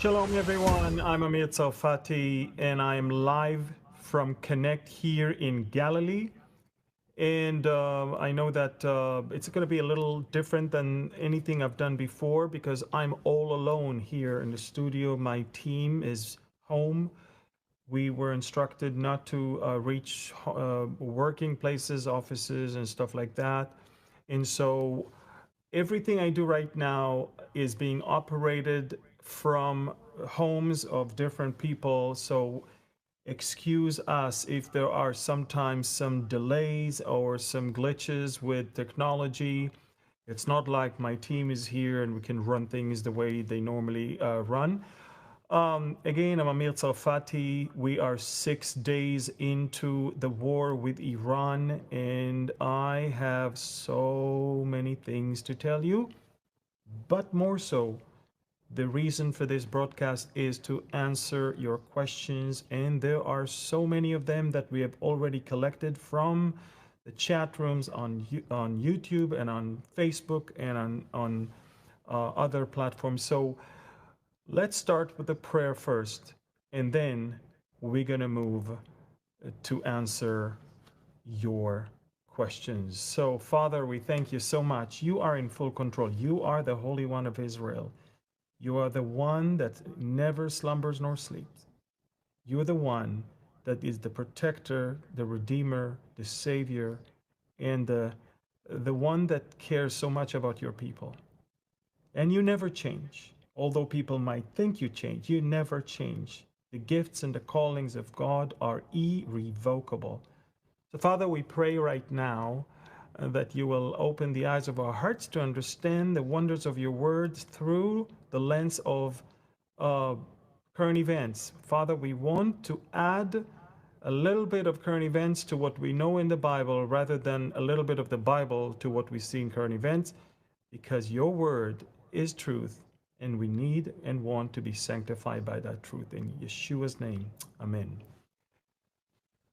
Shalom, everyone. I'm Amir Tsarfati, and I'm live from Connect here in Galilee. And I know that it's going to be a little different than anything I've done before because I'm all alone here in the studio. My team is home. We were instructed not to reach working places, offices, and stuff like that. And so everything I do right now is being operated from homes of different people. So excuse us if there are sometimes some delays or some glitches with technology. It's not like my team is here and we can run things the way they normally run. Again, I'm Amir Tsarfati. We are 6 days into the war with Iran, and I have so many things to tell you. But more so, the reason for this broadcast is to answer your questions, and there are so many of them that we have already collected from the chat rooms on YouTube and on Facebook and on other platforms. So let's start with the prayer first, and then we're going to move to answer your questions. So, Father, we thank you so much. You are in full control. You are the Holy One of Israel. You are the one that never slumbers nor sleeps. You are the one that is the protector, the redeemer, the savior, and the one that cares so much about your people. And you never change. Although people might think you change, you never change. The gifts and the callings of God are irrevocable. So, Father, we pray right now that you will open the eyes of our hearts to understand the wonders of your words through the lens of current events. Father, we want to add a little bit of current events to what we know in the Bible rather than a little bit of the Bible to what we see in current events, because your word is truth, and we need and want to be sanctified by that truth. In Yeshua's name, amen.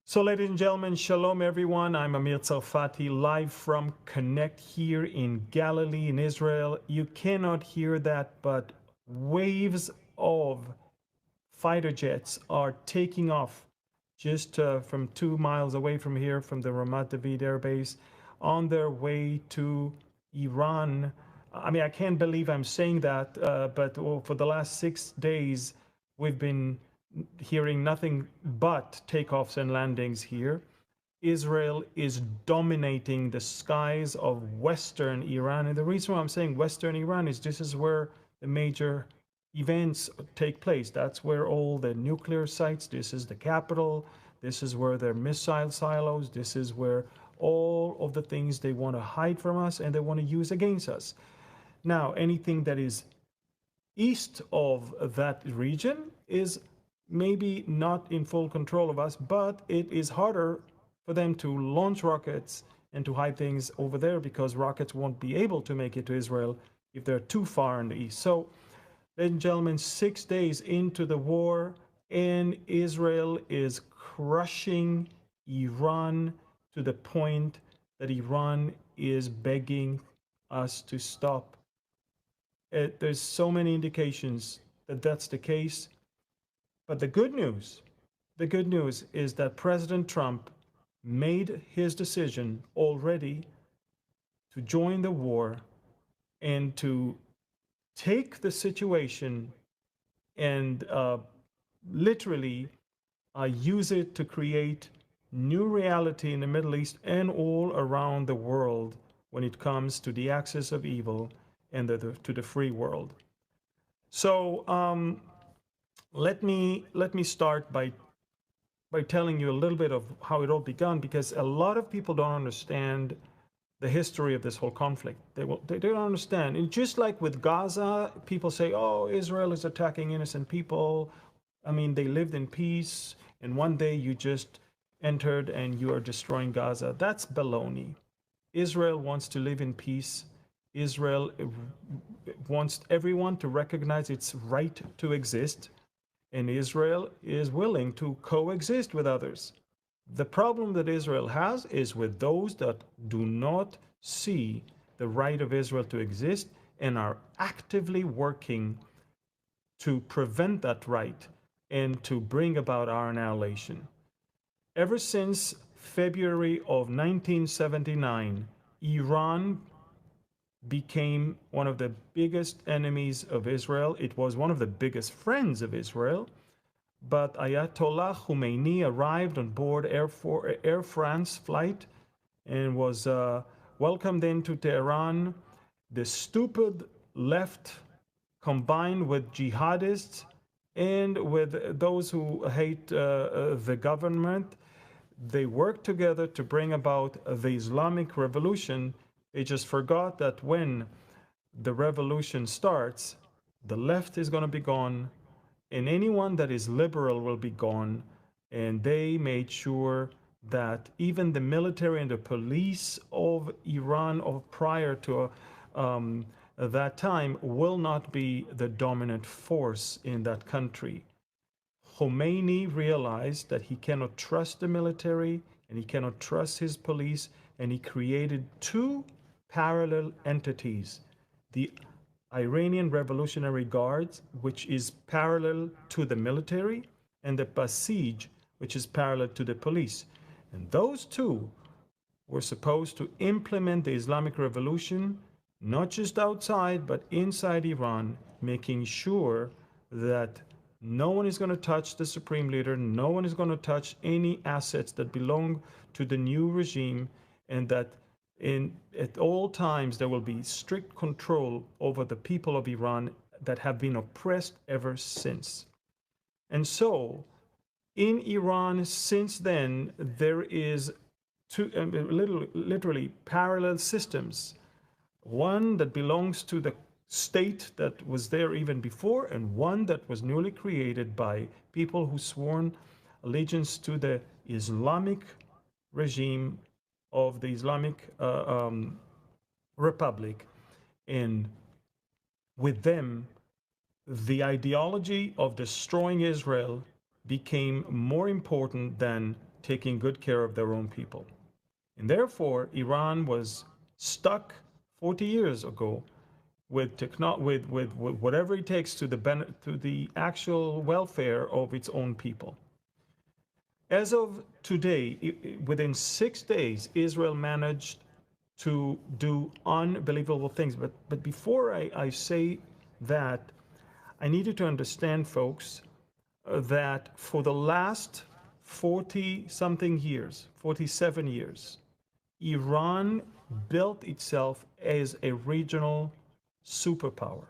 So, ladies and gentlemen, shalom, everyone. I'm Amir Tsarfati, live from Connect here in Galilee, in Israel. You cannot hear that, but waves of fighter jets are taking off just from 2 miles away from here, from the Ramat David Air Base, on their way to Iran. I mean, I can't believe I'm saying that, but for the last 6 days, we've been hearing nothing but takeoffs and landings here. Israel is dominating the skies of Western Iran. And the reason why I'm saying Western Iran is this is where the major events take place. That's where all the nuclear sites, this is the capital, this is where their missile silos, this is where all of the things they want to hide from us and they want to use against us. Now, anything that is east of that region is maybe not in full control of us, but it is harder for them to launch rockets and to hide things over there because rockets won't be able to make it to Israel if they're too far in the east. So, ladies and gentlemen, 6 days into the war, and Israel is crushing Iran to the point that Iran is begging us to stop. There's so many indications that that's the case. But the good news is that President Trump made his decision already to join the war and to take the situation and literally use it to create new reality in the Middle East and all around the world when it comes to the axis of evil and to the free world. So let me start by telling you a little bit of how it all began, because a lot of people don't understand the history of this whole conflict. They don't understand. And just like with Gaza, people say, oh, Israel is attacking innocent people. I mean, they lived in peace, and one day you just entered and you are destroying Gaza. That's baloney. Israel wants to live in peace. Israel wants everyone to recognize its right to exist, and Israel is willing to coexist with others. The problem that Israel has is with those that do not see the right of Israel to exist and are actively working to prevent that right and to bring about our annihilation. Ever since February of 1979, Iran became one of the biggest enemies of Israel. It was one of the biggest friends of Israel. But Ayatollah Khomeini arrived on board Air France flight and was welcomed into Tehran. The stupid left, combined with jihadists and with those who hate the government, they worked together to bring about the Islamic Revolution. They just forgot that when the revolution starts, the left is going to be gone, and anyone that is liberal will be gone. And they made sure that even the military and the police of Iran prior to that time will not be the dominant force in that country. Khomeini realized that he cannot trust the military and he cannot trust his police, and he created two parallel entities: the Iranian Revolutionary Guards, which is parallel to the military, and the Basij, which is parallel to the police. And those two were supposed to implement the Islamic Revolution, not just outside, but inside Iran, making sure that no one is going to touch the supreme leader, no one is going to touch any assets that belong to the new regime, and that at all times there will be strict control over the people of Iran that have been oppressed ever since. And so in Iran since then, there is two literally parallel systems. One that belongs to the state that was there even before, and one that was newly created by people who sworn allegiance to the Islamic regime of the Islamic Republic. And with them, the ideology of destroying Israel became more important than taking good care of their own people. And therefore, Iran was stuck 40 years ago with whatever it takes to the actual welfare of its own people. As of today, within 6 days, Israel managed to do unbelievable things. But before I say that, I need you to understand, folks, that for the last 40-something years, 47 years, Iran built itself as a regional superpower.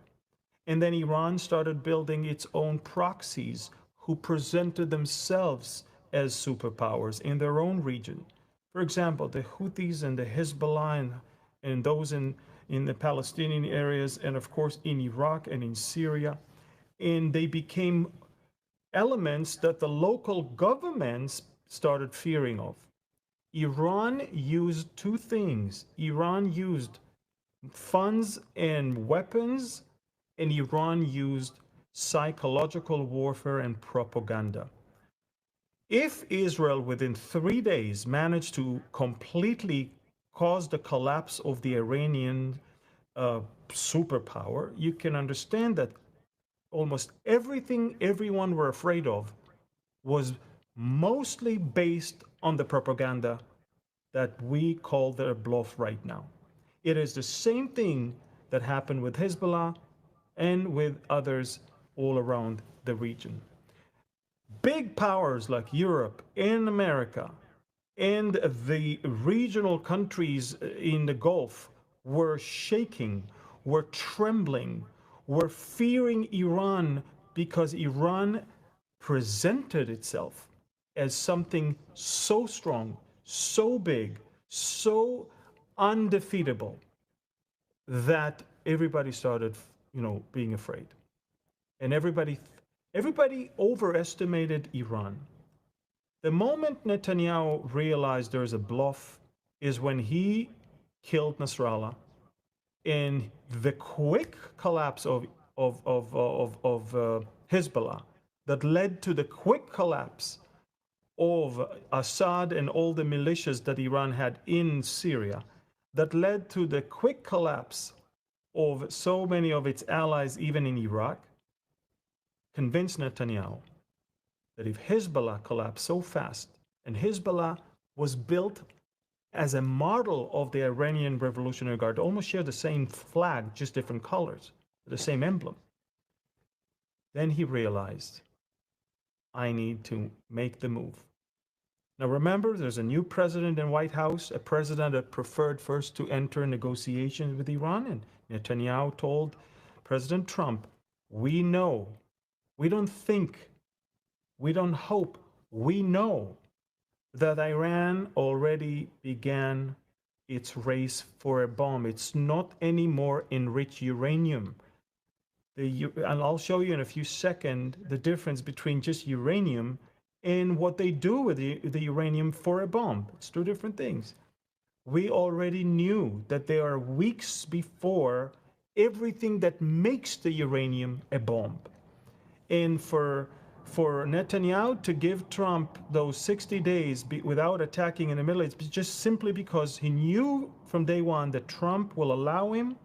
And then Iran started building its own proxies who presented themselves as superpowers in their own region. For example, the Houthis and the Hezbollah and those in the Palestinian areas, and of course in Iraq and in Syria. And they became elements that the local governments started fearing of. Iran used two things. Iran used funds and weapons, and Iran used psychological warfare and propaganda. If Israel within 3 days managed to completely cause the collapse of the Iranian superpower, you can understand that almost everything everyone were afraid of was mostly based on the propaganda that we call their bluff right now. It is the same thing that happened with Hezbollah and with others all around the region. Big powers like Europe and America and the regional countries in the Gulf were shaking, were trembling, were fearing Iran because Iran presented itself as something so strong, so big, so undefeatable that everybody started, being afraid. And everybody overestimated Iran. The moment Netanyahu realized there's a bluff is when he killed Nasrallah, and the quick collapse of Hezbollah that led to the quick collapse of Assad and all the militias that Iran had in Syria, that led to the quick collapse of so many of its allies, even in Iraq. convinced Netanyahu that if Hezbollah collapsed so fast, and Hezbollah was built as a model of the Iranian Revolutionary Guard, almost share the same flag, just different colors, the same emblem. Then he realized, I need to make the move. Now remember, there's a new president in White House, a president that preferred first to enter negotiations with Iran, and Netanyahu told President Trump, we know, we don't think, we don't hope, we know that Iran already began its race for a bomb. It's not anymore enriched uranium. And I'll show you in a few seconds the difference between just uranium and what they do with the uranium for a bomb. It's two different things. We already knew that they are weeks before everything that makes the uranium a bomb. And for Netanyahu to give Trump those 60 days without attacking in the Middle East, just simply because he knew from day one that Trump will allow him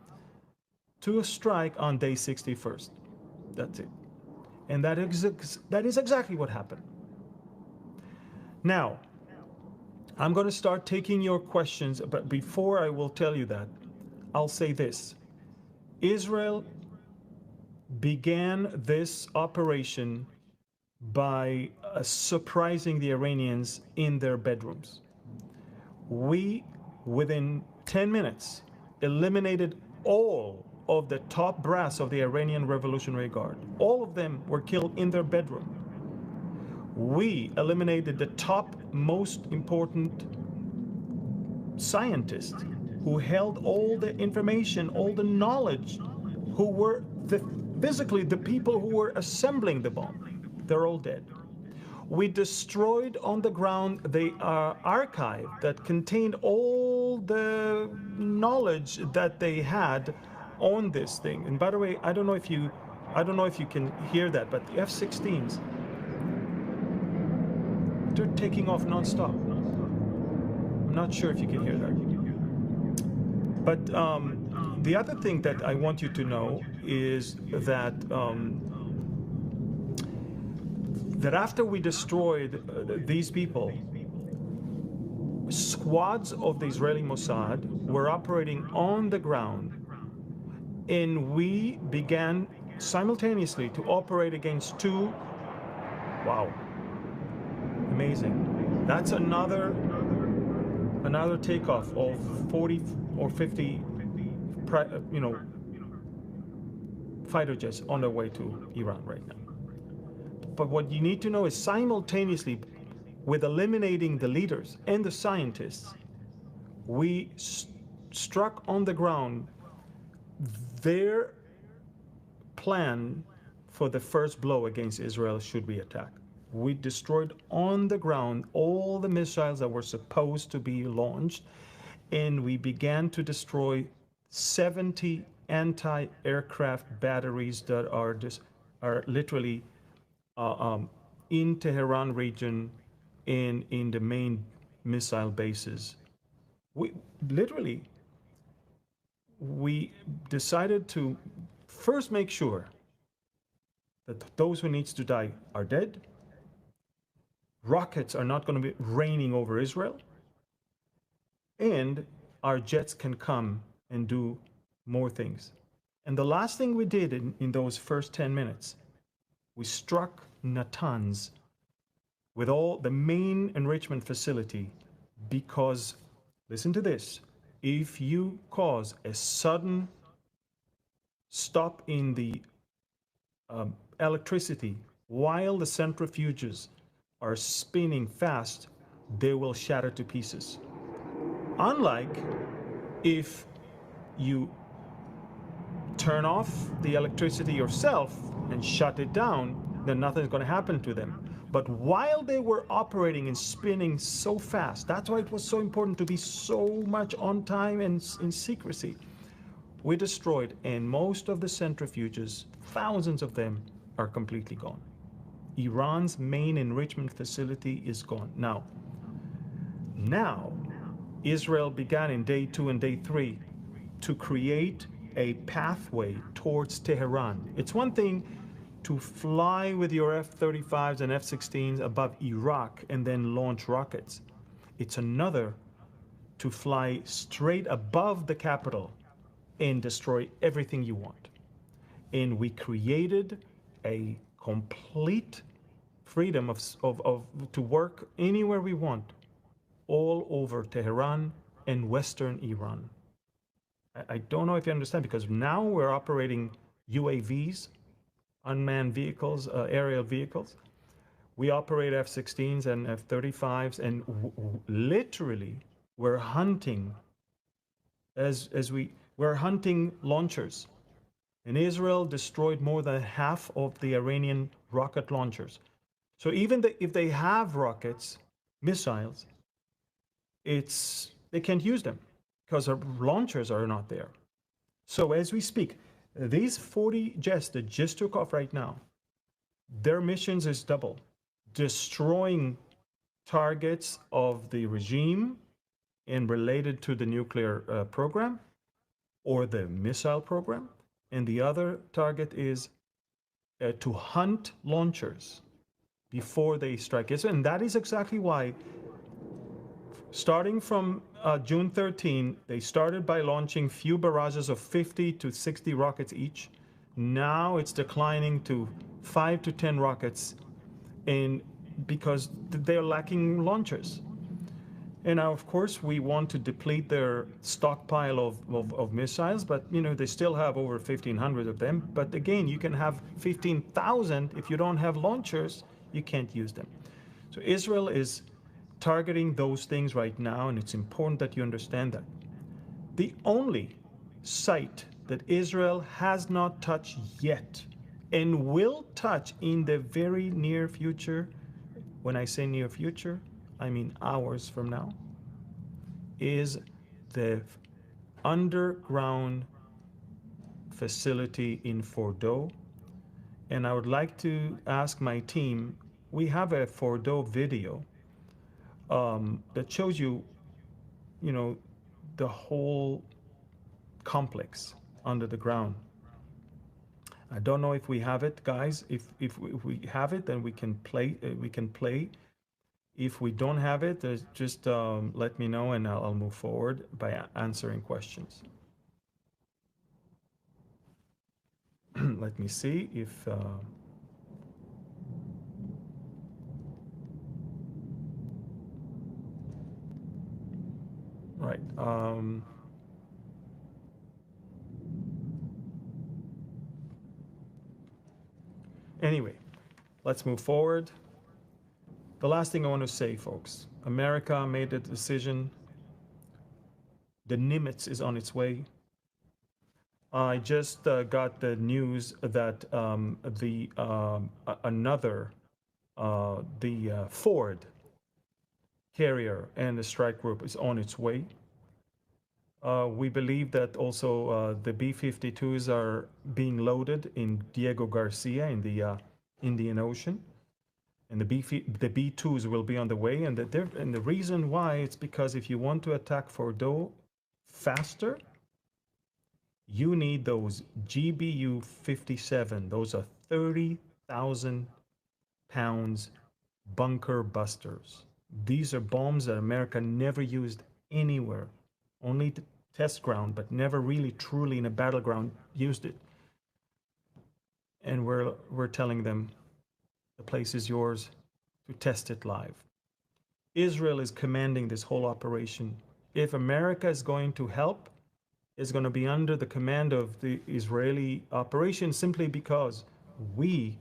to strike on day 61st. That's it. And that is exactly what happened. Now, I'm going to start taking your questions, but before I will tell you that, I'll say this. Israel began this operation by surprising the Iranians in their bedrooms. We, within 10 minutes, eliminated all of the top brass of the Iranian Revolutionary Guard. All of them were killed in their bedroom. We eliminated the top most important scientists who held all the information, all the knowledge, who were physically the people who were assembling the bomb. They're all dead. We destroyed on the ground the archive that contained all the knowledge that they had on this thing. And by the way, I don't know if you can hear that, but the F-16s, they're taking off nonstop. I'm not sure if you can hear that. But the other thing that I want you to know is that that after we destroyed these people, squads of the Israeli Mossad were operating on the ground, and we began simultaneously to operate against two. Wow, amazing. That's another takeoff of 40 or 50 fighter jets on their way to Iran right now. But what you need to know is simultaneously with eliminating the leaders and the scientists, we struck on the ground their plan for the first blow against Israel should we attack. We destroyed on the ground all the missiles that were supposed to be launched, and we began to destroy 70 anti-aircraft batteries that are literally in Tehran region and in the main missile bases. We decided to first make sure that those who needs to die are dead. Rockets are not going to be raining over Israel, and our jets can come and do more things. And the last thing we did in those first 10 minutes, we struck Natanz with all the main enrichment facility, because, listen to this, if you cause a sudden stop in the electricity while the centrifuges are spinning fast, they will shatter to pieces. Unlike if you turn off the electricity yourself and shut it down, then nothing's going to happen to them. But while they were operating and spinning so fast, that's why it was so important to be so much on time and in secrecy. We destroyed, and most of the centrifuges, thousands of them, are completely gone. Iran's main enrichment facility is gone. Now, Israel began in day 2 and day 3 to create a pathway towards Tehran. It's one thing to fly with your F-35s and F-16s above Iraq and then launch rockets. It's another to fly straight above the capital and destroy everything you want. And we created a complete freedom to work anywhere we want, all over Tehran and Western Iran. I don't know if you understand, because now we're operating UAVs, unmanned vehicles, aerial vehicles. We operate F-16s and F-35s, and literally we're hunting we're hunting launchers. And Israel destroyed more than half of the Iranian rocket launchers. So even if they have rockets, missiles, they can't use them because our launchers are not there. So as we speak, these 40 jets that just took off right now, their missions is double: destroying targets of the regime and related to the nuclear program or the missile program. And the other target is to hunt launchers before they strike Israel. And that is exactly why, starting from June 13, they started by launching few barrages of 50 to 60 rockets each. Now it's declining to 5 to 10 rockets, and because they're lacking launchers. And now, of course, we want to deplete their stockpile of missiles, but they still have over 1,500 of them. But again, you can have 15,000. If you don't have launchers, you can't use them. So Israel is targeting those things right now, and it's important that you understand that. The only site that Israel has not touched yet and will touch in the very near future, when I say near future, I mean hours from now, is the underground facility in Fordo. And I would like to ask my team, we have a Fordo video that shows you, the whole complex under the ground. I don't know if we have it, guys. If we have it, then we can play. If we don't have it, just let me know, and I'll move forward by answering questions. Let me see if right. Anyway, let's move forward. The last thing I want to say, folks, America made a decision. The Nimitz is on its way. I just got the news that the Ford carrier and the strike group is on its way. We believe that also the B-52s are being loaded in Diego Garcia in the Indian Ocean. And the B-2s will be on the way. And the reason why, it's because if you want to attack Fordo faster, you need those GBU-57. Those are 30,000 pounds bunker busters. These are bombs that America never used anywhere, only to test ground, but never really truly in a battleground used it. And we're telling them, the place is yours to test it live. Israel is commanding this whole operation. If America is going to help, it's going to be under the command of the Israeli operation, simply because we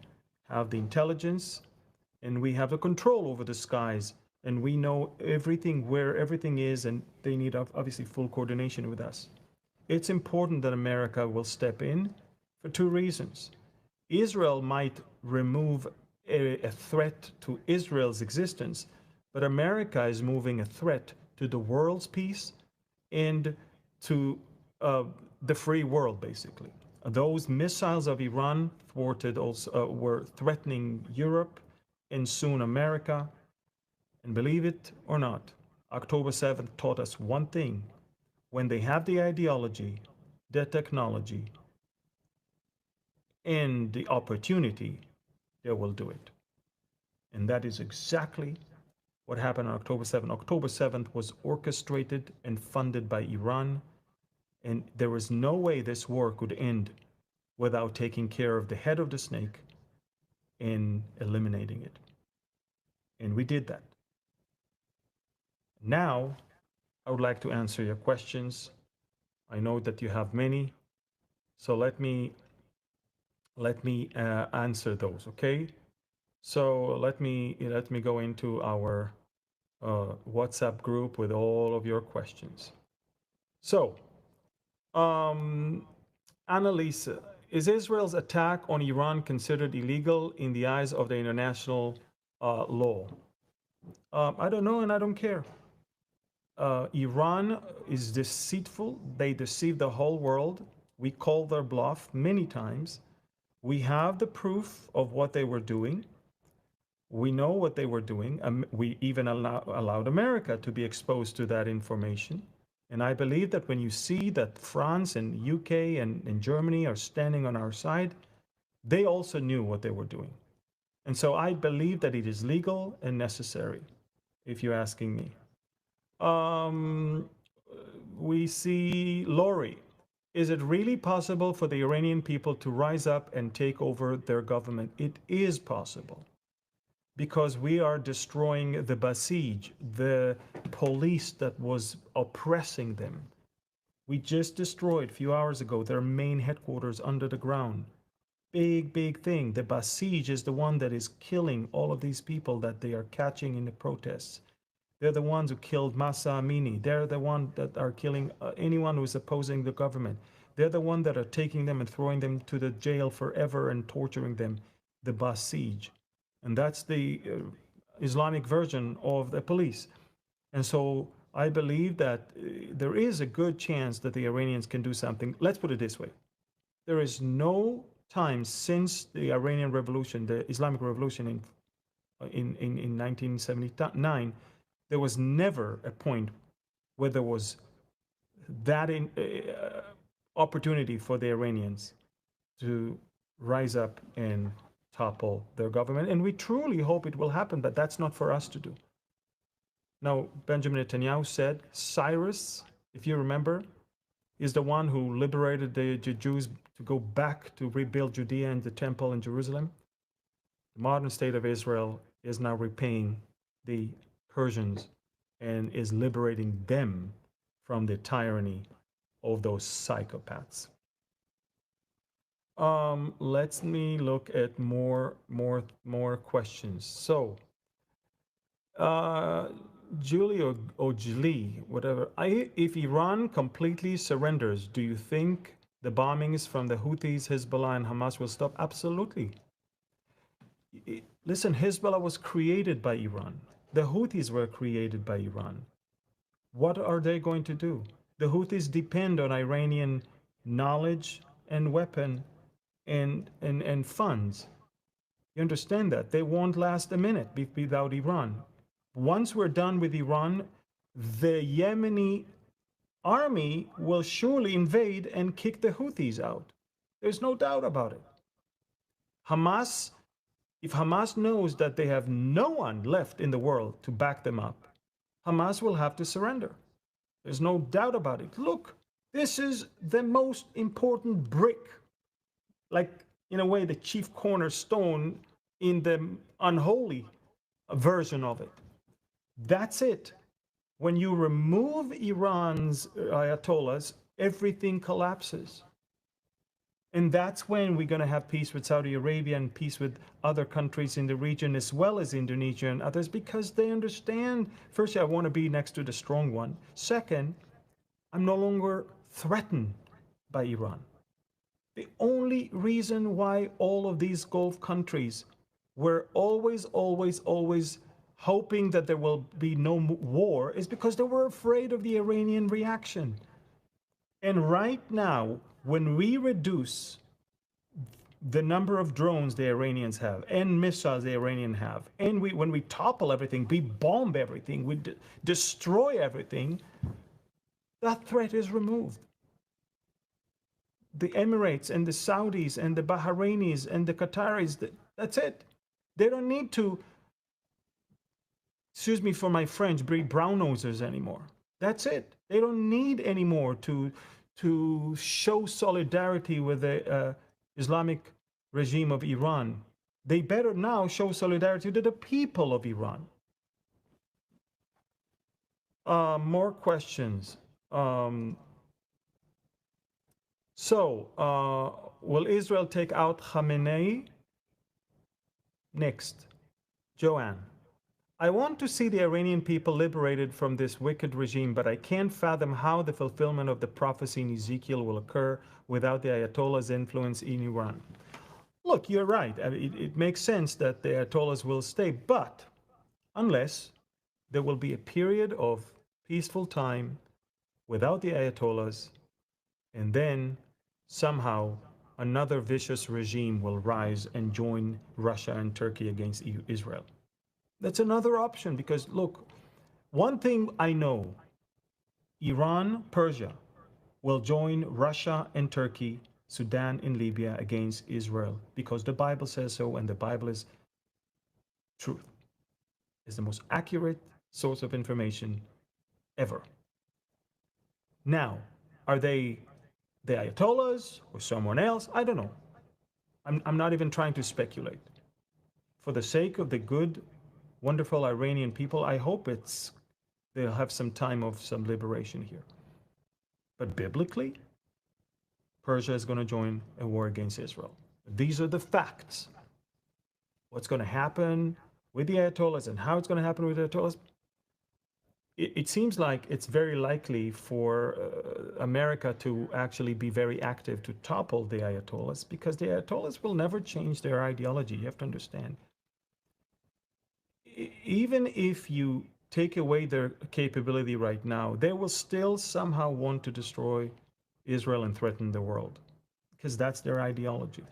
have the intelligence and we have the control over the skies, and we know everything, where everything is, and they need obviously full coordination with us. It's important that America will step in for two reasons. Israel might remove a threat to Israel's existence, but America is moving a threat to the world's peace and to the free world, basically. Those missiles of Iran thwarted also were threatening Europe and soon America. And believe it or not, October 7th taught us one thing: when they have the ideology, the technology, and the opportunity, they will do it. And that is exactly what happened on October 7th. October 7th was orchestrated and funded by Iran, and there was no way this war could end without taking care of the head of the snake and eliminating it. And we did that. Now, I would like to answer your questions. I know that you have many, so let me answer those, okay? So let me go into our WhatsApp group with all of your questions. So, Annalisa, is Israel's attack on Iran considered illegal in the eyes of the international law? I don't know, and I don't care. Iran is deceitful. They deceive the whole world. We call their bluff many times. We have the proof of what they were doing. We know what they were doing. We even allowed America to be exposed to that information. And I believe that when you see that France and UK and Germany are standing on our side, they also knew what they were doing. And so I believe that it is legal and necessary, if you're asking me. We see Lori. Is it really possible for the Iranian people to rise up and take over their government? It is possible, because we are destroying the Basij, the police that was oppressing them. We just destroyed a few hours ago their main headquarters under the ground. Big thing. The Basij is the one that is killing all of these people that they are catching in the protests. They're the ones who killed Masa Amini. They're the ones that are killing anyone who's opposing the government. They're the ones that are taking them and throwing them to the jail forever and torturing them, the Basij. And that's the Islamic version of the police. And so I believe that there is a good chance that the Iranians can do something. Let's put it this way. There is no time since the Iranian Revolution, the Islamic Revolution in 1979, there was never a point where there was that opportunity for the Iranians to rise up and topple their government. And we truly hope it will happen, but that's not for us to do. Now, Benjamin Netanyahu said Cyrus, if you remember, is the one who liberated the Jews to go back to rebuild Judea and the temple in Jerusalem. The modern state of Israel is now repaying the Persians and is liberating them from the tyranny of those psychopaths. Let me look at more questions. So, Julie or Julie, whatever. If Iran completely surrenders, do you think the bombings from the Houthis, Hezbollah, and Hamas will stop? Absolutely. Listen, Hezbollah was created by Iran. The Houthis were created by Iran. What are they going to do? The Houthis depend on Iranian knowledge and weapon and funds. You understand that? They won't last a minute without Iran. Once we're done with Iran, the Yemeni army will surely invade and kick the Houthis out. There's no doubt about it. Hamas, if Hamas knows that they have no one left in the world to back them up, Hamas will have to surrender. There's no doubt about it. Look, this is the most important brick, like in a way the chief cornerstone in the unholy version of it. That's it. When you remove Iran's ayatollahs, everything collapses. And that's when we're going to have peace with Saudi Arabia and peace with other countries in the region, as well as Indonesia and others, because they understand, first, I want to be next to the strong one. Second, I'm no longer threatened by Iran. The only reason why all of these Gulf countries were always hoping that there will be no war is because they were afraid of the Iranian reaction. And right now, when we reduce the number of drones the Iranians have and missiles the Iranians have, and when we topple everything, we bomb everything, we destroy everything, that threat is removed. the Emirates and the Saudis and the Bahrainis and the Qataris. That's it. They don't need to, excuse me for my French, be brown nosers anymore. That's it. They don't need anymore to show solidarity with the Islamic regime of Iran. They better now show solidarity to the people of Iran. More questions. Will Israel take out Khamenei? Next, Joanne. I want to see the Iranian people liberated from this wicked regime, but I can't fathom how the fulfillment of the prophecy in Ezekiel will occur without the Ayatollah's influence in Iran. Look, you're right. I mean, it makes sense that the Ayatollahs will stay, but unless there will be a period of peaceful time without the Ayatollahs, and then somehow another vicious regime will rise and join Russia and Turkey against Israel. That's another option because, look, one thing I know, Iran, Persia will join Russia and Turkey, Sudan and Libya against Israel because the Bible says so, and the Bible is truth. It's the most accurate source of information ever. Now, are they the Ayatollahs or someone else? I don't know. I'm not even trying to speculate. For the sake of the good, wonderful Iranian people, I hope they'll have some time of some liberation here. But biblically, Persia is going to join a war against Israel. These are the facts. What's going to happen with the Ayatollahs and how it's going to happen with the Ayatollahs, it seems like it's very likely for America to actually be very active to topple the Ayatollahs because the Ayatollahs will never change their ideology. You have to understand. Even if you take away their capability right now, they will still somehow want to destroy Israel and threaten the world because that's their ideology.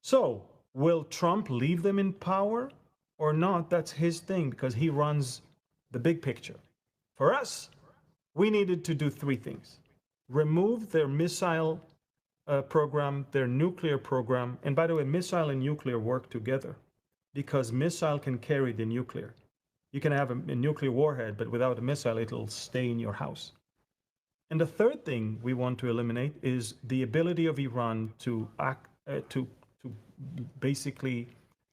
So, will Trump leave them in power or not? That's his thing because he runs the big picture. For us, we needed to do three things. Remove their missile program, their nuclear program. And by the way, missile and nuclear work together because missile can carry the nuclear. You can have a nuclear warhead, but without a missile, it'll stay in your house. And the third thing we want to eliminate is the ability of Iran to basically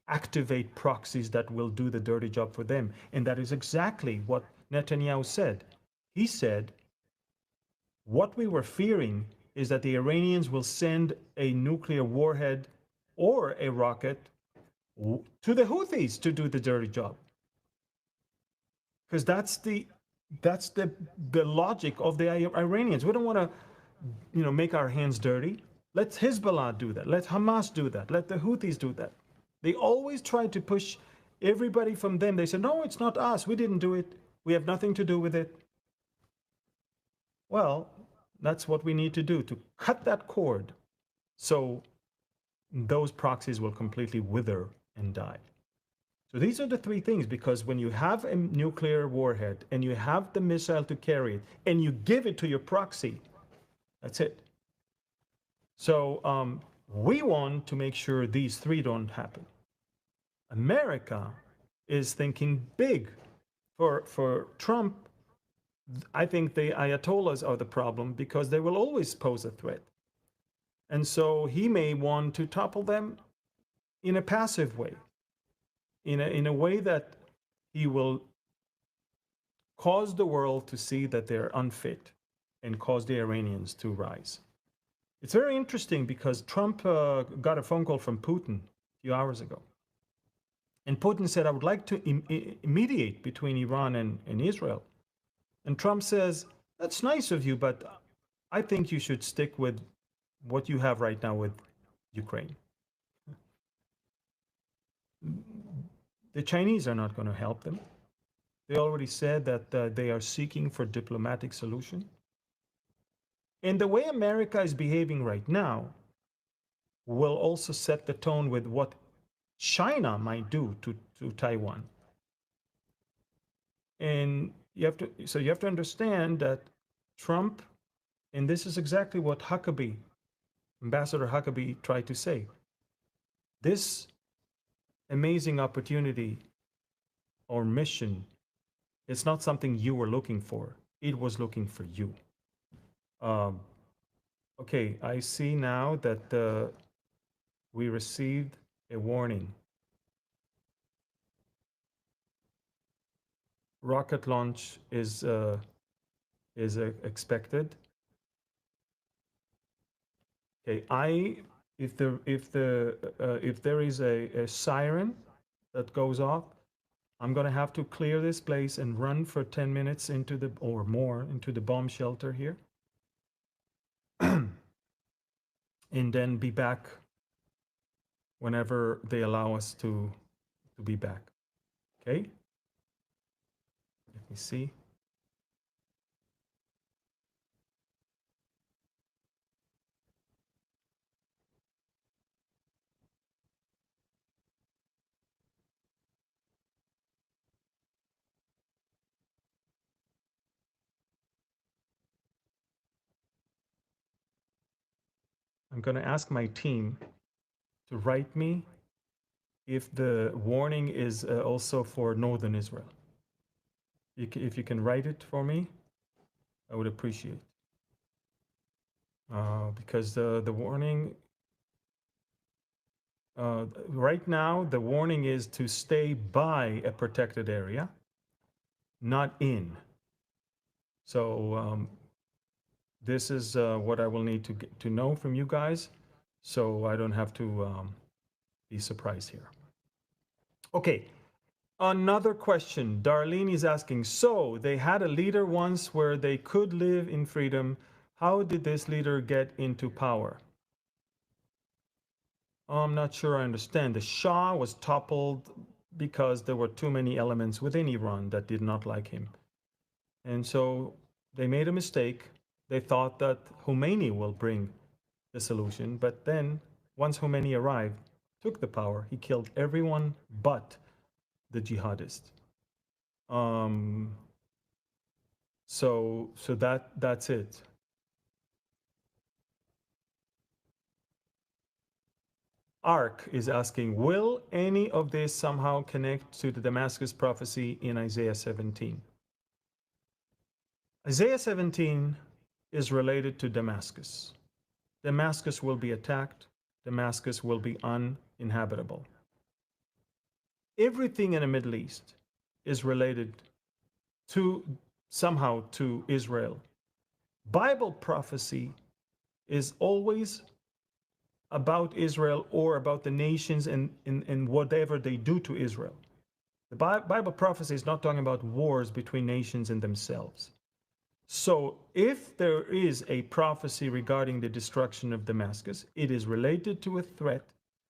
activate proxies that will do the dirty job for them. And that is exactly what Netanyahu said. He said, what we were fearing is that the Iranians will send a nuclear warhead or a rocket to the Houthis to do the dirty job. Because that's the logic of the Iranians. We don't want to, make our hands dirty. Let Hezbollah do that. Let Hamas do that. Let the Houthis do that. They always try to push everybody from them. They say, no, it's not us. We didn't do it. We have nothing to do with it. Well, that's what we need to do, to cut that cord so those proxies will completely wither and die. So these are the three things, because when you have a nuclear warhead and you have the missile to carry it and you give it to your proxy, that's it. So we want to make sure these three don't happen. America is thinking big. For Trump, I think the Ayatollahs are the problem because they will always pose a threat. And so he may want to topple them in a passive way, in a way that he will cause the world to see that they're unfit and cause the Iranians to rise. It's very interesting because Trump got a phone call from Putin a few hours ago. And Putin said, I would like to mediate between Iran and Israel. And Trump says, that's nice of you, but I think you should stick with what you have right now with Ukraine. The Chinese are not going to help them. They already said that they are seeking for diplomatic solution. And the way America is behaving right now will also set the tone with what China might do to Taiwan. And you have to understand that Trump, and this is exactly what Huckabee Ambassador Huckabee tried to say. This amazing opportunity or mission is not something you were looking for. It was looking for you. Um, okay, I see now that we received a warning. Rocket launch is expected. Okay, if there is a siren that goes off, I'm gonna have to clear this place and run for 10 minutes into the or more into the bomb shelter here, and then be back whenever they allow us to be back. Okay. Let me see. I'm going to ask my team to write me if the warning is also for northern Israel. If you can write it for me, I would appreciate. Because the warning right now, the warning is to stay by a protected area, not in. So this is what I will need to know from you guys, so I don't have to be surprised here. Okay, another question. Darlene is asking, so they had a leader once where they could live in freedom. How did this leader get into power? I'm not sure I understand. The Shah was toppled because there were too many elements within Iran that did not like him. And so they made a mistake. They thought that Khomeini will bring the solution. But then, once Khomeini arrived, took the power, he killed everyone but the jihadists. So that's it. Ark is asking, will any of this somehow connect to the Damascus prophecy in Isaiah 17? Isaiah 17 is related to Damascus. Damascus will be attacked. Damascus will be uninhabitable. Everything in the Middle East is related to somehow to Israel. Bible prophecy is always about Israel or about the nations and whatever they do to Israel. The Bible prophecy is not talking about wars between nations and themselves. So if there is a prophecy regarding the destruction of Damascus, it is related to a threat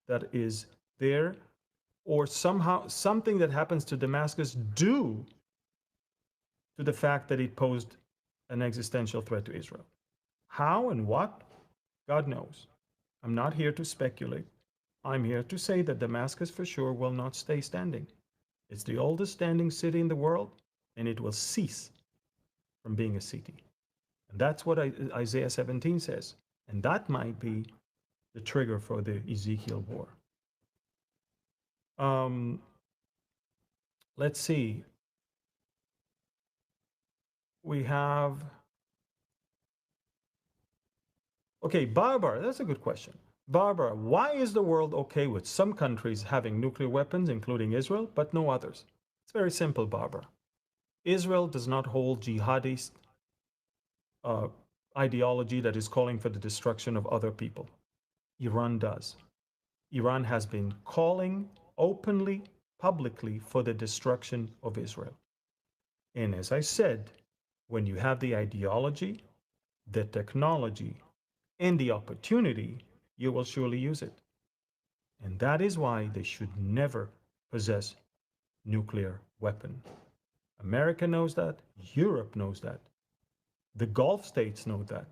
that is there, or somehow something that happens to Damascus due to the fact that it posed an existential threat to Israel. How and what? God knows. I'm not here to speculate. I'm here to say that Damascus for sure will not stay standing. It's the oldest standing city in the world, and it will cease from being a city. And that's what Isaiah 17 says. And that might be the trigger for the Ezekiel war. Let's see. We have... Okay, Barbara, that's a good question. Barbara, why is the world okay with some countries having nuclear weapons, including Israel, but no others? It's very simple, Barbara. Israel does not hold jihadist ideology that is calling for the destruction of other people. Iran does. Iran has been calling openly, publicly for the destruction of Israel. And as I said, when you have the ideology, the technology, and the opportunity, you will surely use it. And that is why they should never possess nuclear weapon. America knows that. Europe knows that. The Gulf states know that.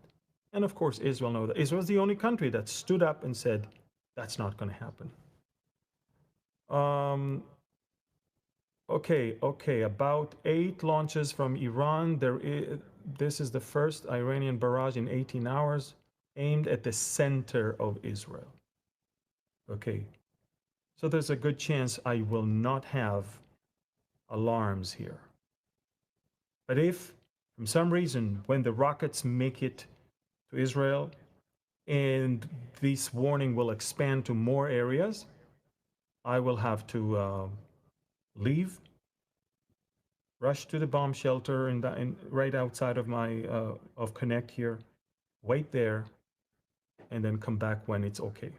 And of course, Israel knows that. Israel is the only country that stood up and said, that's not going to happen. Okay, about 8 launches from Iran. This is the first Iranian barrage in 18 hours. aimed at the center of Israel. Okay, so there's a good chance I will not have alarms here. But if, for some reason, when the rockets make it to Israel, and this warning will expand to more areas, I will have to leave, rush to the bomb shelter right outside of my of Connect here, wait there, and then come back when it's okay.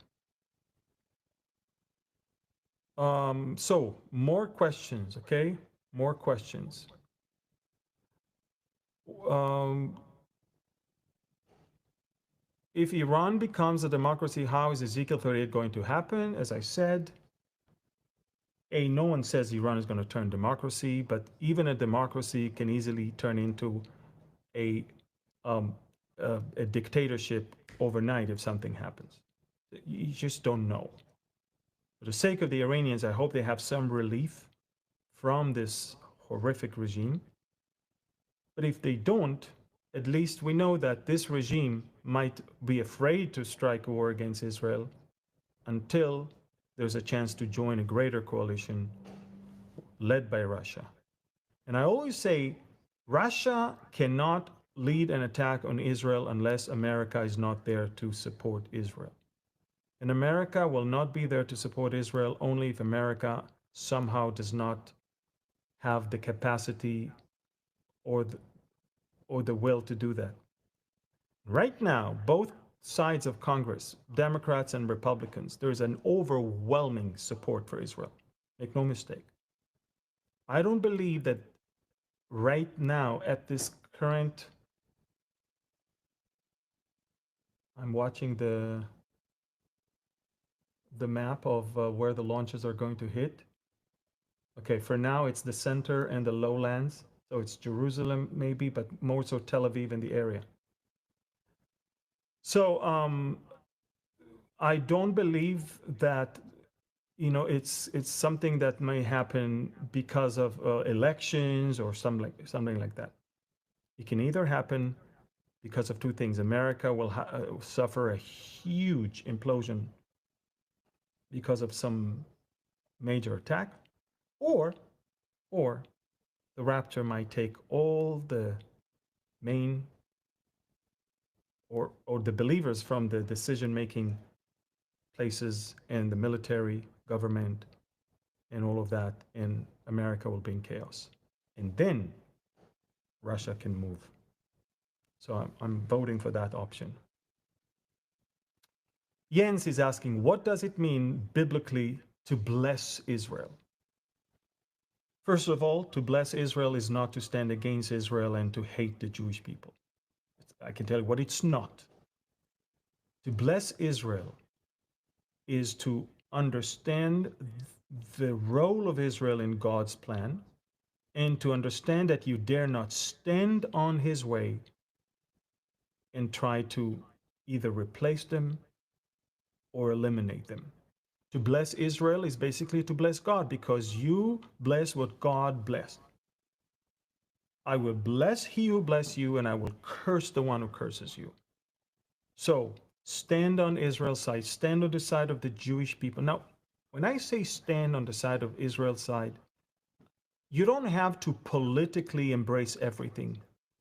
So more questions, okay? More questions. If Iran becomes a democracy, how is Ezekiel 38 going to happen? As I said, no one says Iran is going to turn democracy, but even a democracy can easily turn into a dictatorship overnight if something happens. You just don't know. For the sake of the Iranians, I hope they have some relief from this horrific regime. But if they don't, at least we know that this regime might be afraid to strike a war against Israel until there's a chance to join a greater coalition led by Russia. And I always say Russia cannot lead an attack on Israel unless America is not there to support Israel. And America will not be there to support Israel only if America somehow does not have the capacity or the will to do that. Right now, both sides of Congress, Democrats and Republicans, there is an overwhelming support for Israel. Make no mistake. I don't believe that right now at this current, I'm watching the map of where the launches are going to hit. Okay, for now it's the center and the lowlands. So it's Jerusalem maybe, but more so Tel Aviv in the area. So I don't believe that, it's something that may happen because of elections or something like that. It can either happen because of two things. America will suffer a huge implosion because of some major attack, or the rapture might take all the main or the believers from the decision-making places and the military, government, and all of that, and America will be in chaos. And then Russia can move. So I'm voting for that option. Jens is asking, what does it mean biblically to bless Israel? First of all, to bless Israel is not to stand against Israel and to hate the Jewish people. I can tell you what it's not. To bless Israel is to understand the role of Israel in God's plan and to understand that you dare not stand on his way and try to either replace them or eliminate them. To bless Israel is basically to bless God, because you bless what God blessed. I will bless he who bless you, and I will curse the one who curses you. So stand on Israel's side, stand on the side of the Jewish people. Now, when I say stand on the side of Israel's side, you don't have to politically embrace everything,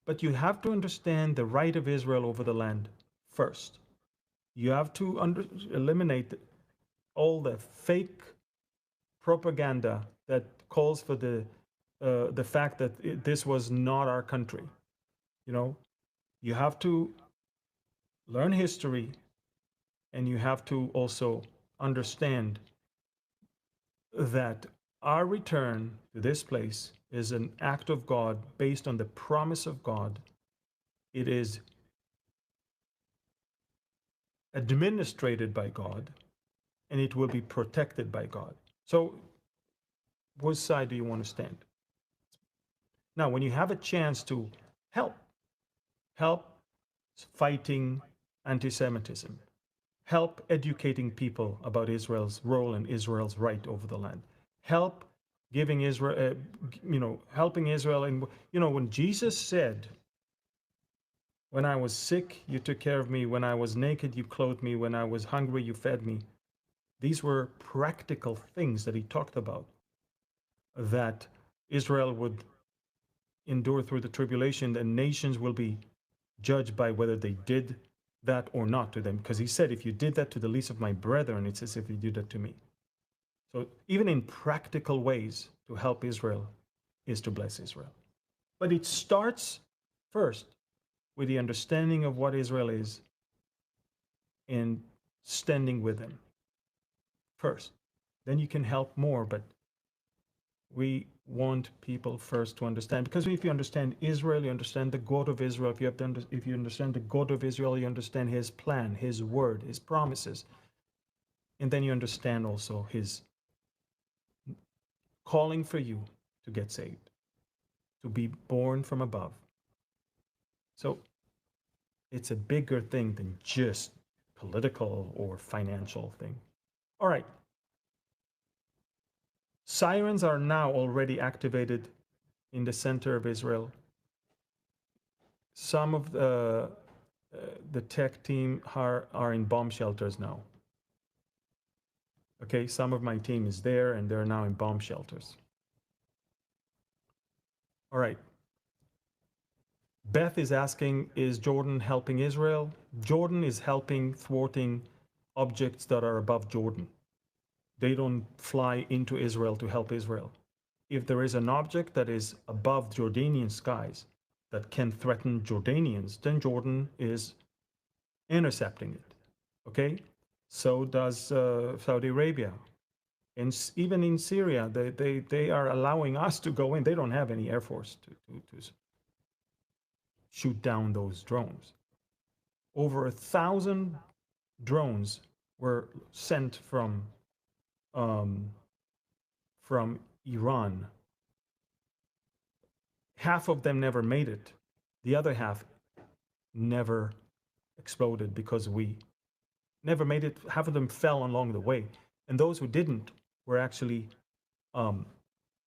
but you have to understand the right of Israel over the land first. You have to eliminate all the fake propaganda that calls for the fact that this was not our country. You have to learn history, and you have to also understand that our return to this place is an act of God based on the promise of God. It is administrated by God, and it will be protected by God. So which side do you want to stand? Now, when you have a chance to help fighting anti-Semitism, help educating people about Israel's role and Israel's right over the land, help giving Israel, helping Israel. And, when Jesus said, When I was sick, you took care of me. When I was naked, you clothed me. When I was hungry, you fed me. These were practical things that he talked about, that Israel would endure through the tribulation, and nations will be judged by whether they did that or not to them. Because he said, if you did that to the least of my brethren, it's as if you did that to me. So even in practical ways to help Israel is to bless Israel. But it starts first with the understanding of what Israel is and standing with them first. Then you can help more, but we want people first to understand, because if you understand Israel, you understand the God of Israel. If you understand the God of Israel, you understand his plan, his word, his promises. And then you understand also his calling for you to get saved, to be born from above. So it's a bigger thing than just political or financial thing. All right. Sirens are now already activated in the center of Israel. Some of the tech team are in bomb shelters now. Okay, some of my team is there and they're now in bomb shelters. All right. Beth is asking, is Jordan helping Israel? Jordan is helping thwarting objects that are above Jordan. They don't fly into Israel to help Israel. If there is an object that is above Jordanian skies that can threaten Jordanians, then Jordan is intercepting it. Okay? So does Saudi Arabia. And even in Syria, they are allowing us to go in. They don't have any air force to shoot down those drones. Over 1,000 drones were sent from Iran. Half of them never made it. The other half never exploded because we never made it. Half of them fell along the way. And those who didn't were actually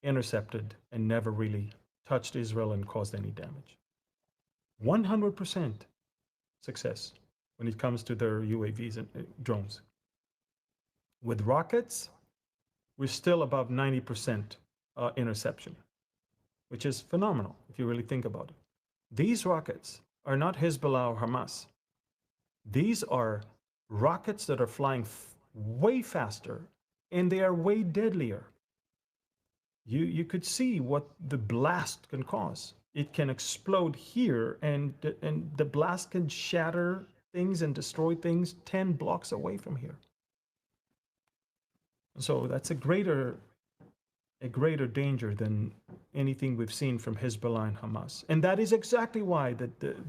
intercepted and never really touched Israel and caused any damage. 100% success when it comes to their UAVs and drones. With rockets, we're still above 90% interception, which is phenomenal if you really think about it. These rockets are not Hezbollah or Hamas. These are rockets that are flying way faster, and they are way deadlier. You could see what the blast can cause. It can explode here, and the blast can shatter things and destroy things 10 blocks away from here. So that's a greater danger than anything we've seen from Hezbollah and Hamas. And that is exactly why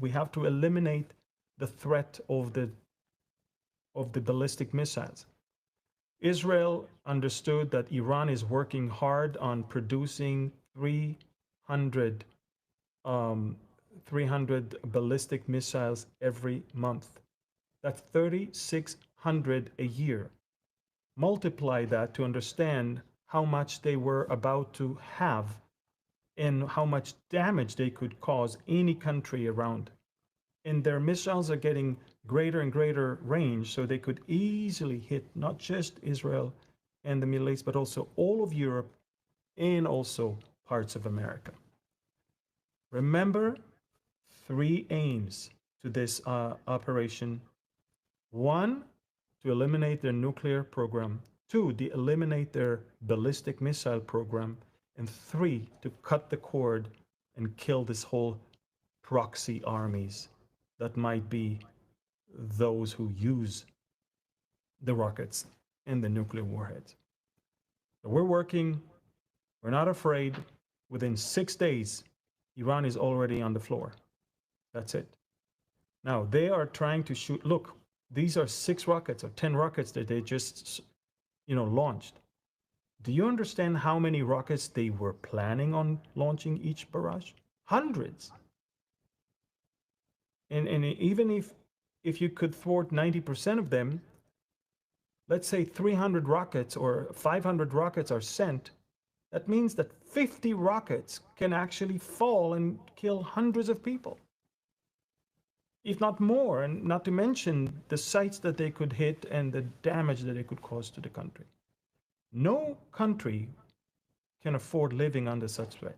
we have to eliminate the threat of the ballistic missiles. Israel understood that Iran is working hard on producing 300 ballistic missiles every month. That's 3,600 a year. Multiply that to understand how much they were about to have and how much damage they could cause any country around. And their missiles are getting greater and greater range, so they could easily hit not just Israel and the Middle East, but also all of Europe and also parts of America. Remember 3 aims to this operation. 1, to eliminate their nuclear program. 2, to eliminate their ballistic missile program. And 3, to cut the cord and kill this whole proxy armies that might be those who use the rockets and the nuclear warheads. So we're working, we're not afraid. Within 6 days, Iran is already on the floor. That's it. Now, they are trying to shoot, look, these are 6 rockets or 10 rockets that they just, launched. Do you understand how many rockets they were planning on launching each barrage? Hundreds. And even if you could thwart 90% of them, let's say 300 rockets or 500 rockets are sent, that means that 50 rockets can actually fall and kill hundreds of people. if not more, and not to mention the sites that they could hit and the damage that they could cause to the country. No country can afford living under such threat.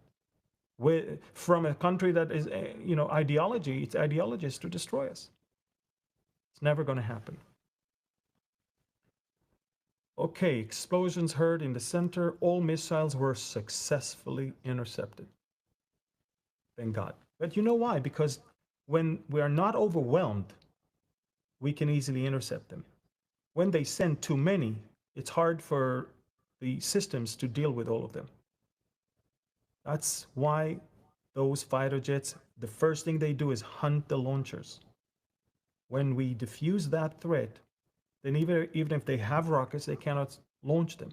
From a country that is, ideology, its ideology is to destroy us. It's never going to happen. Okay, explosions heard in the center. All missiles were successfully intercepted. Thank God. But you know why? Because when we are not overwhelmed, we can easily intercept them. When they send too many, it's hard for the systems to deal with all of them. That's why those fighter jets, the first thing they do is hunt the launchers. When we diffuse that threat, then even if they have rockets, they cannot launch them.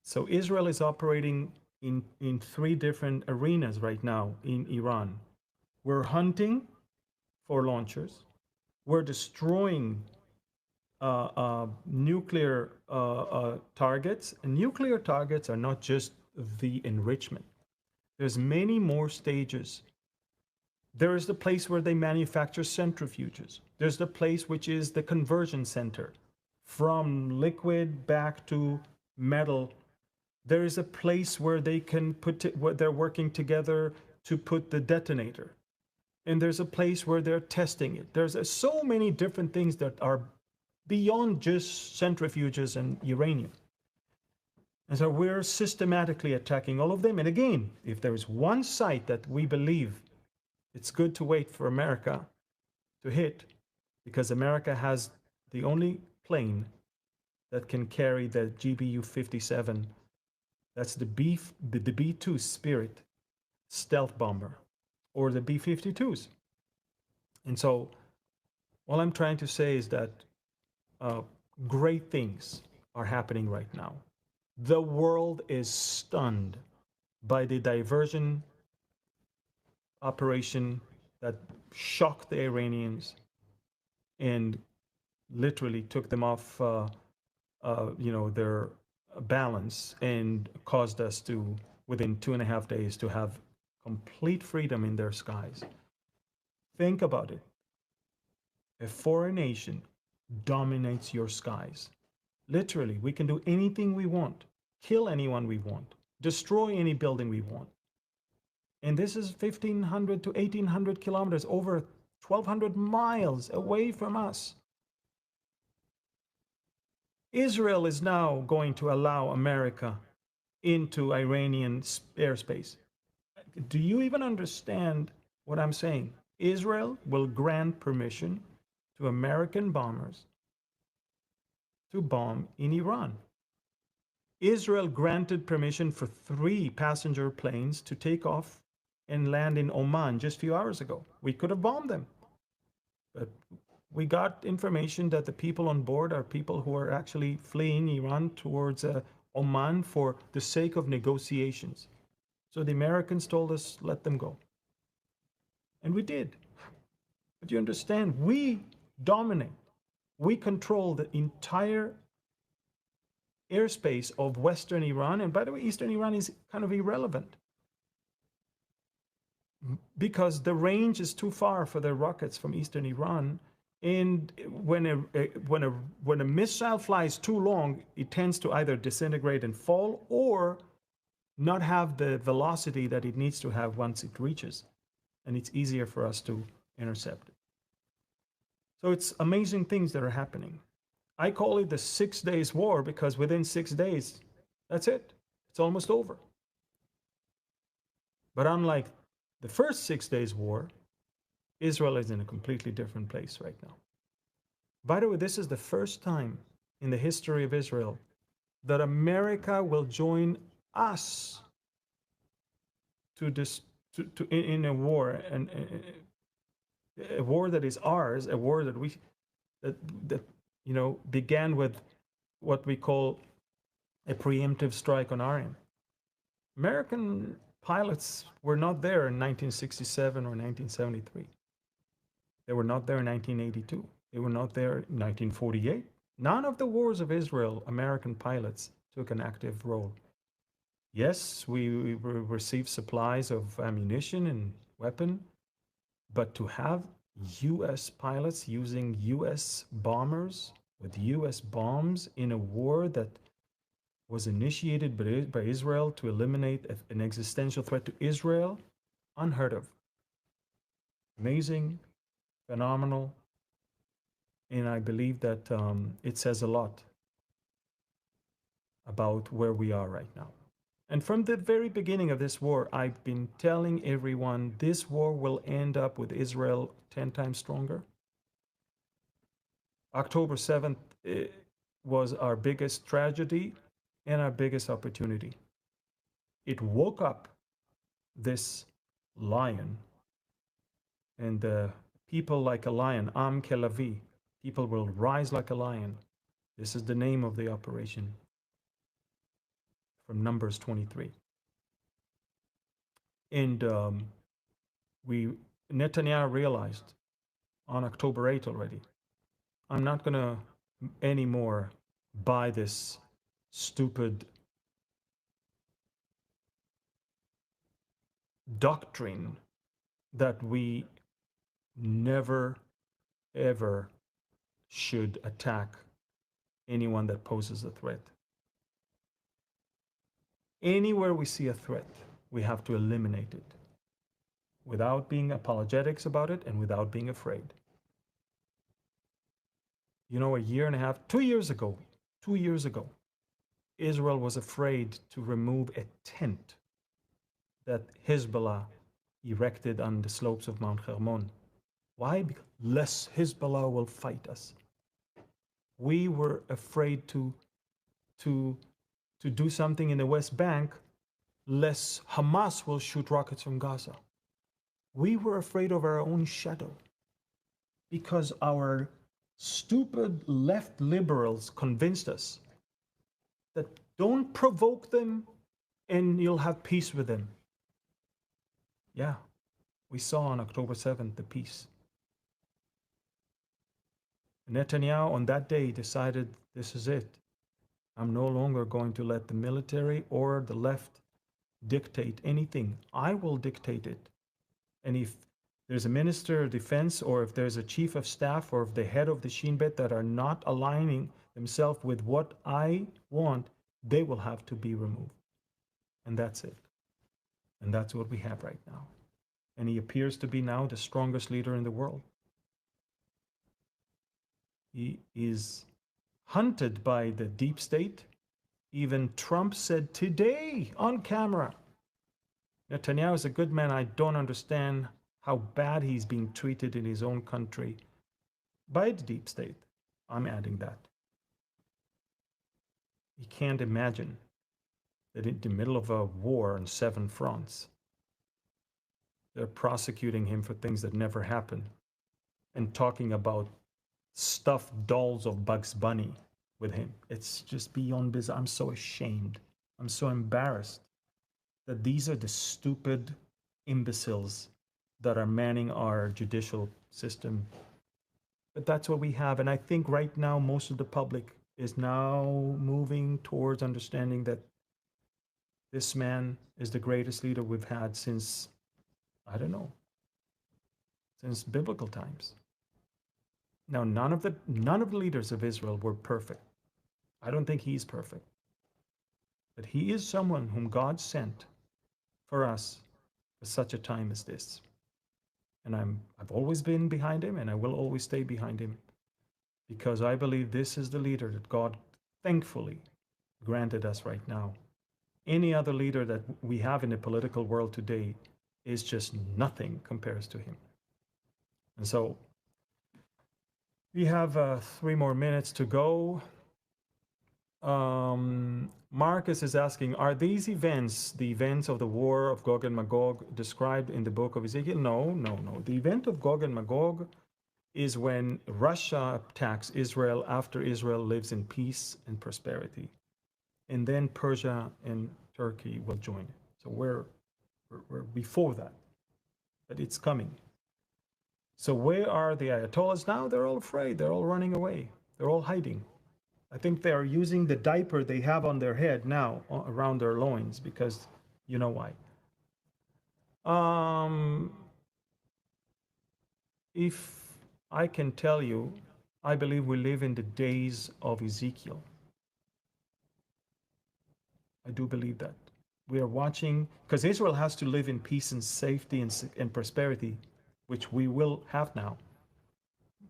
So Israel is operating in three different arenas right now in Iran. We're hunting for launchers. We're destroying nuclear targets. And nuclear targets are not just the enrichment. There's many more stages. There is the place where they manufacture centrifuges. There's the place which is the conversion center from liquid back to metal. There is a place where they can where they're working together to put the detonator. And there's a place where they're testing it. There's so many different things that are beyond just centrifuges and uranium. And so we're systematically attacking all of them. And again, if there is one site that we believe it's good to wait for America to hit, because America has the only plane that can carry the GBU-57. That's the B-2 Spirit stealth bomber, or the B-52s. And so all I'm trying to say is that great things are happening right now. The world is stunned by the diversion operation that shocked the Iranians and literally took them off their balance and caused us to, within 2.5 days, to have complete freedom in their skies. Think about it. A foreign nation dominates your skies. Literally, we can do anything we want, kill anyone we want, destroy any building we want. And this is 1,500 to 1,800 kilometers, over 1,200 miles away from us. Israel is now going to allow America into Iranian airspace. Do you even understand what I'm saying? Israel will grant permission to American bombers to bomb in Iran. Israel granted permission for 3 passenger planes to take off and land in Oman just a few hours ago. We could have bombed them. But we got information that the people on board are people who are actually fleeing Iran towards Oman for the sake of negotiations. So the Americans told us, let them go. And we did. But you understand, we dominate. We control the entire airspace of Western Iran. And by the way, Eastern Iran is kind of irrelevant, because the range is too far for the rockets from Eastern Iran. And when a missile flies too long, it tends to either disintegrate and fall or not have the velocity that it needs to have once it reaches. And it's easier for us to intercept it. So it's amazing things that are happening. I call it the 6 days war because within 6 days, that's it. It's almost over. But unlike the first 6 days war, Israel is in a completely different place right now. By the way, this is the first time in the history of Israel that America will join us in a war, and a war that is ours, a war that began with what we call a preemptive strike on our end. American pilots were not there in 1967 or 1973. They were not there in 1982. They were not there in 1948. None of the wars of Israel, American pilots took an active role. Yes, we received supplies of ammunition and weapon, but to have US pilots using US bombers with US bombs in a war that was initiated by Israel to eliminate an existential threat to Israel. Unheard of. Amazing, phenomenal, and I believe that it says a lot about where we are right now. And from the very beginning of this war, I've been telling everyone this war will end up with Israel 10 times stronger. October 7th was our biggest tragedy and our biggest opportunity. It woke up this lion, and people like a lion, Am Kelavi, people will rise like a lion. This is the name of the operation from Numbers 23. And Netanyahu realized on October 8th already, I'm not going to anymore buy this stupid doctrine that we never, ever should attack anyone that poses a threat. Anywhere we see a threat, we have to eliminate it without being apologetics about it and without being afraid. You know, a year and a half, 2 years ago, Israel was afraid to remove a tent that Hezbollah erected on the slopes of Mount Hermon. Why? Because lest Hezbollah will fight us. We were afraid to do something in the West Bank, lest Hamas will shoot rockets from Gaza. We were afraid of our own shadow because our stupid left liberals convinced us that don't provoke them and you'll have peace with them. Yeah, we saw on October 7th the peace. Netanyahu on that day decided, this is it. I'm no longer going to let the military or the left dictate anything. I will dictate it. And if there's a minister of defense, or if there's a chief of staff, or if the head of the Shin Bet that are not aligning themselves with what I want, they will have to be removed. And that's it. And that's what we have right now. And he appears to be now the strongest leader in the world. He is hunted by the deep state. Even Trump said today on camera, Netanyahu is a good man. I don't understand how bad he's being treated in his own country by the deep state. I'm adding that. He can't imagine that in the middle of a war on 7 fronts, they're prosecuting him for things that never happened and talking about stuffed dolls of Bugs Bunny with him. It's just beyond bizarre. I'm so ashamed. I'm so embarrassed that these are the stupid imbeciles that are manning our judicial system. But that's what we have. And I think right now, most of the public is now moving towards understanding that this man is the greatest leader we've had since, I don't know, since biblical times. Now, none of the leaders of Israel were perfect. I don't think he's perfect. But he is someone whom God sent for us for such a time as this. And I've always been behind him, and I will always stay behind him, because I believe this is the leader that God thankfully granted us right now. Any other leader that we have in the political world today is just nothing compares to him. And so we have 3 more minutes to go. Marcus is asking, are these events, the events of the war of Gog and Magog, described in the book of Ezekiel? No. The event of Gog and Magog is when Russia attacks Israel after Israel lives in peace and prosperity. And then Persia and Turkey will join it. So we're before that, but it's coming. So where are the Ayatollahs now? They're all afraid. They're all running away. They're all hiding. I think they are using the diaper they have on their head now around their loins, because you know why. if I can tell you, I believe we live in the days of Ezekiel. I do believe that. We are watching, because Israel has to live in peace and safety and prosperity, which we will have now,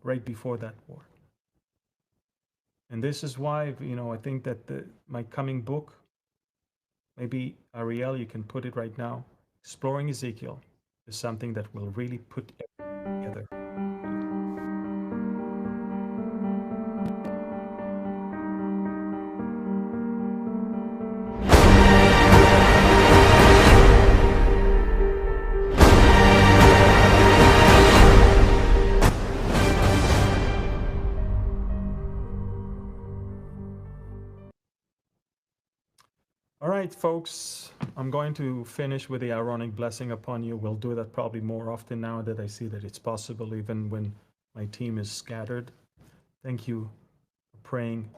right before that war. And this is why, I think that my coming book, maybe Ariel, you can put it right now, Exploring Ezekiel, is something that will really put everything together. All right, folks, I'm going to finish with the Aaronic blessing upon you. We'll do that probably more often now that I see that it's possible, even when my team is scattered. Thank you for praying.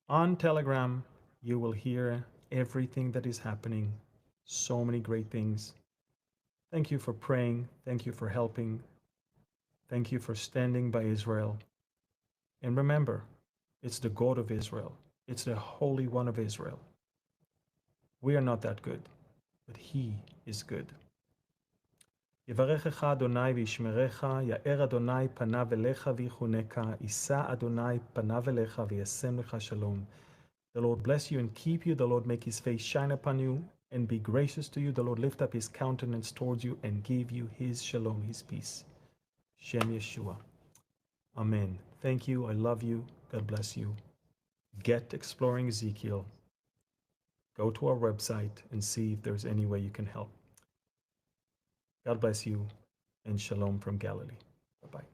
On Telegram, you will hear everything that is happening. So many great things. Thank you for praying. Thank you for helping. Thank you for standing by Israel. And remember, it's the God of Israel. It's the Holy One of Israel. We are not that good, but He is good. יברכך אדוני וישמרך, יאר אדוני פניו אליך ויחונך, יישא אדוני פניו אליך וישם לך שלום. The Lord bless you and keep you. The Lord make His face shine upon you and be gracious to you. The Lord lift up His countenance towards you and give you His shalom, His peace. Shem Yeshua. Amen. Thank you. I love you. God bless you. Get Exploring Ezekiel. Go to our website and see if there's any way you can help. God bless you, and shalom from Galilee. Bye-bye.